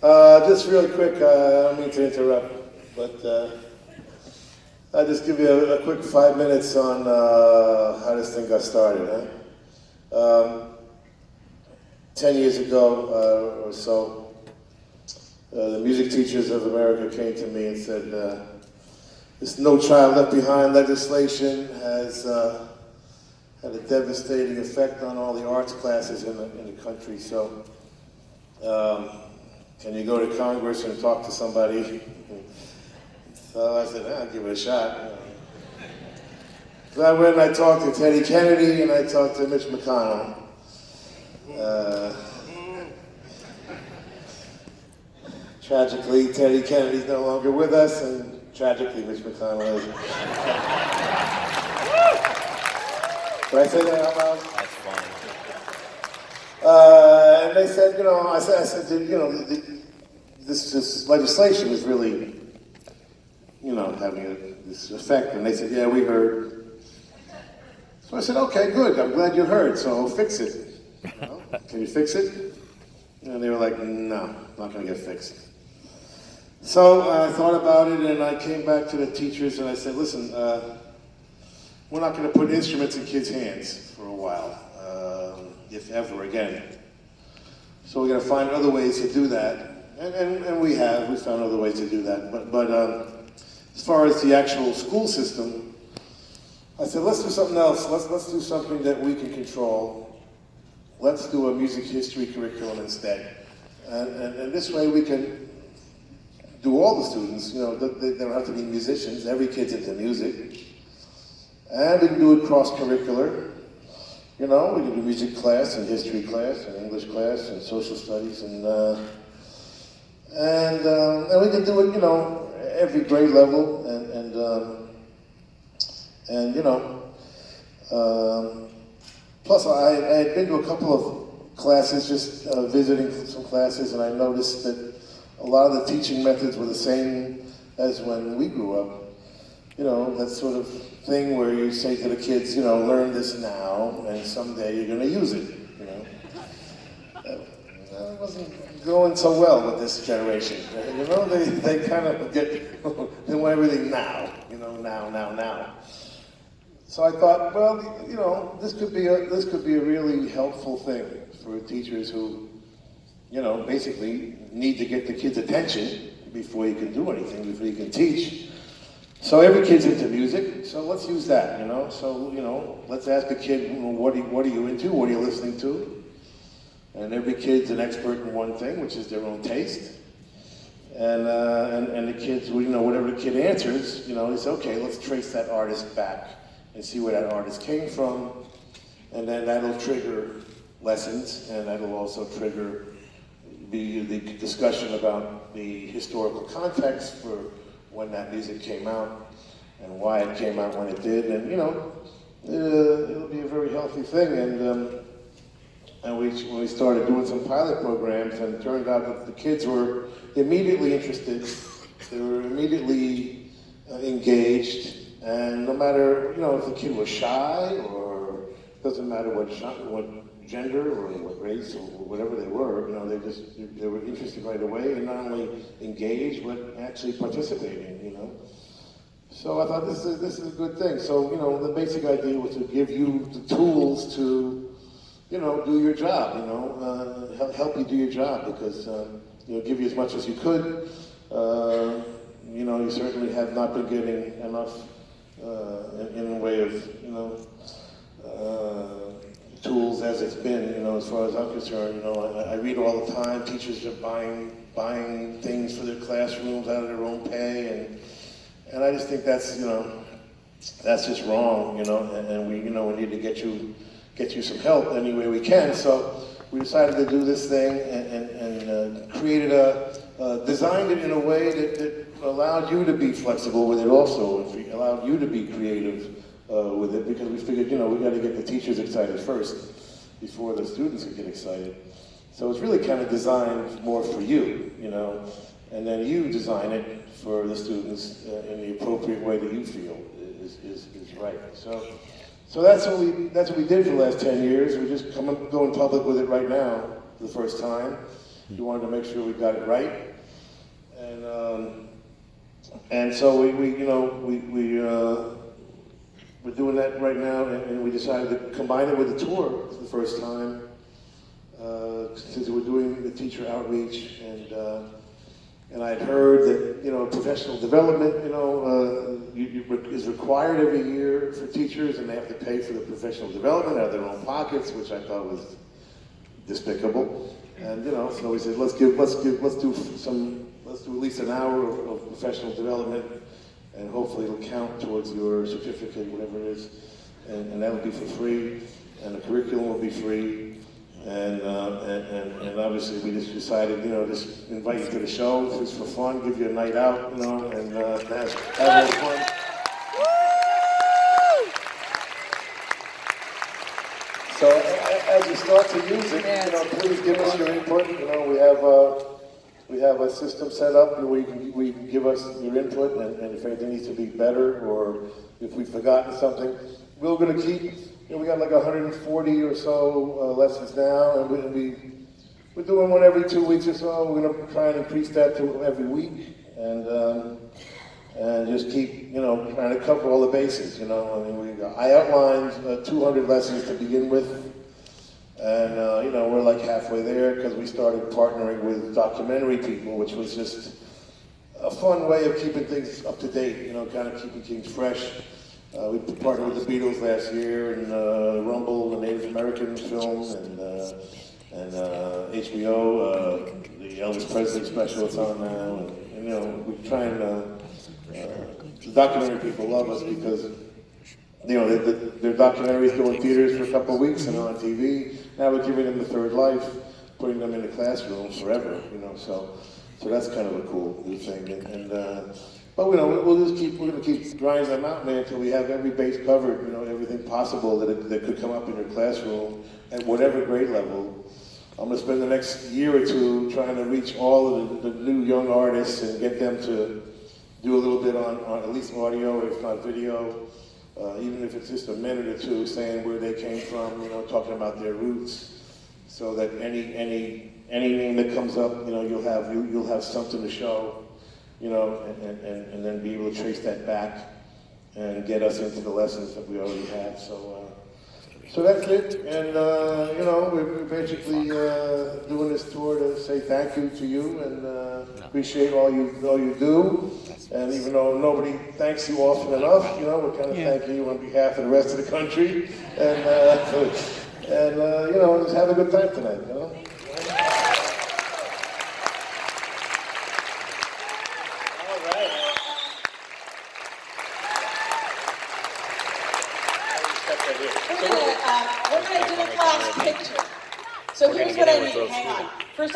Just really quick, I don't mean to interrupt, but I'll just give you a quick 5 minutes on how this thing got started. 10 years ago or so, the Music Teachers of America came to me and said, this No Child Left Behind legislation has had a devastating effect on all the arts classes in the country. So, can you go to Congress and talk to somebody? So I said, I'll give it a shot. So I went and I talked to Teddy Kennedy and I talked to Mitch McConnell. Tragically, Teddy Kennedy's no longer with us, and tragically, Mitch McConnell isn't. Did I say that out loud? That's funny. And they said, I said, this legislation is really, having this effect. And they said, yeah, we heard. So I said, okay, good. I'm glad you heard. So fix it. Can you fix it? And they were like, no, not going to get fixed. So I thought about it, and I came back to the teachers, and I said, listen, we're not going to put instruments in kids' hands for a while, if ever again. So we're going to find other ways to do that. And we found other ways to do that. But as far as the actual school system, I said, let's do something else. Let's do something that we can control. Let's do a music history curriculum instead. And this way we can do all the students, they don't have to be musicians. Every kid's into music. And we can do it cross-curricular. We can do music class and history class and English class and social studies and we can do it, every grade level plus I had been to a couple of classes, just visiting some classes, and I noticed that a lot of the teaching methods were the same as when we grew up. That sort of thing where you say to the kids, learn this now, and someday you're going to use it, That wasn't going so well with this generation. They kind of they want everything now, now. So I thought, well, this could be a really helpful thing for teachers who, basically need to get the kids' attention before you can do anything, before you can teach. So every kid's into music, so let's use that, So, let's ask a kid, what are you into? What are you listening to? And every kid's an expert in one thing, which is their own taste. And the kids, whatever the kid answers, they say, okay, let's trace that artist back and see where that artist came from. And then that'll trigger lessons, and that'll also trigger the discussion about the historical context for when that music came out and why it came out when it did, and it'll be a very healthy thing. And we started doing some pilot programs, and it turned out that the kids were immediately interested. They were immediately engaged, and no matter if the kid was shy, or doesn't matter what gender or what race or whatever they were, they were interested right away, and not only engaged but actually participating, So I thought this is a good thing. So the basic idea was to give you the tools to do your job, help you do your job, because give you as much as you could. You certainly have not been getting enough in the way of tools as it's been, as far as I'm concerned. I read all the time, teachers are buying things for their classrooms out of their own pay, and I just think that's just wrong, and we need to get you some help any way we can. So we decided to do this thing and designed it in a way that allowed you to be flexible with it also, and allowed you to be creative with it, because we figured, we got to get the teachers excited first before the students could get excited. So it's really kind of designed more for you, and then you design it for the students in the appropriate way that you feel is right. So that's what we did for the last 10 years. We just go in public with it right now for the first time. We wanted to make sure we got it right. And so we're doing that right now, and we decided to combine it with a tour for the first time, since we're doing the teacher outreach, and I'd heard that, professional development, is required every year for teachers, and they have to pay for the professional development out of their own pockets, which I thought was despicable. And so we said, let's do at least an hour of professional development, and hopefully it'll count towards your certificate, whatever it is, and that'll be for free, and the curriculum will be free. And obviously we just decided, just invite you to the show, just for fun, give you a night out, and have more fun. So as you start to use it, please give us your input. We have a system set up where we can give us your input, and if anything needs to be better, or if we've forgotten something, we're going to keep. We got like 140 or so lessons now, and we're doing one every 2 weeks or so. We're going to try and increase that to every week, and just keep, trying to cover all the bases. I outlined 200 lessons to begin with, and we're like halfway there because we started partnering with documentary people, which was just a fun way of keeping things up to date. Kind of keeping things fresh. We partnered with the Beatles last year, and Rumble, the Native American film, and HBO, the Elvis Presley special it's on now. And we try and the documentary people love us because their documentaries go in theaters for a couple of weeks and on TV. Now we're giving them the third life, putting them in the classroom forever. So that's kind of a cool new thing. But we're going to keep grinding them out, man, until we have every base covered. Everything possible that could come up in your classroom at whatever grade level. I'm going to spend the next year or two trying to reach all of the new young artists and get them to do a little bit on at least audio, if not video, even if it's just a minute or two, saying where they came from, talking about their roots, so that anything that comes up, you'll have something to show. And then be able to trace that back and get us into the lessons that we already have. So that's it. And we're basically doing this tour to say thank you to you and appreciate all you do. And even though nobody thanks you often enough, we're kind of thanking you on behalf of the rest of the country. And just have a good time tonight. We're gonna do a class picture. So here's what I need. Hang on. First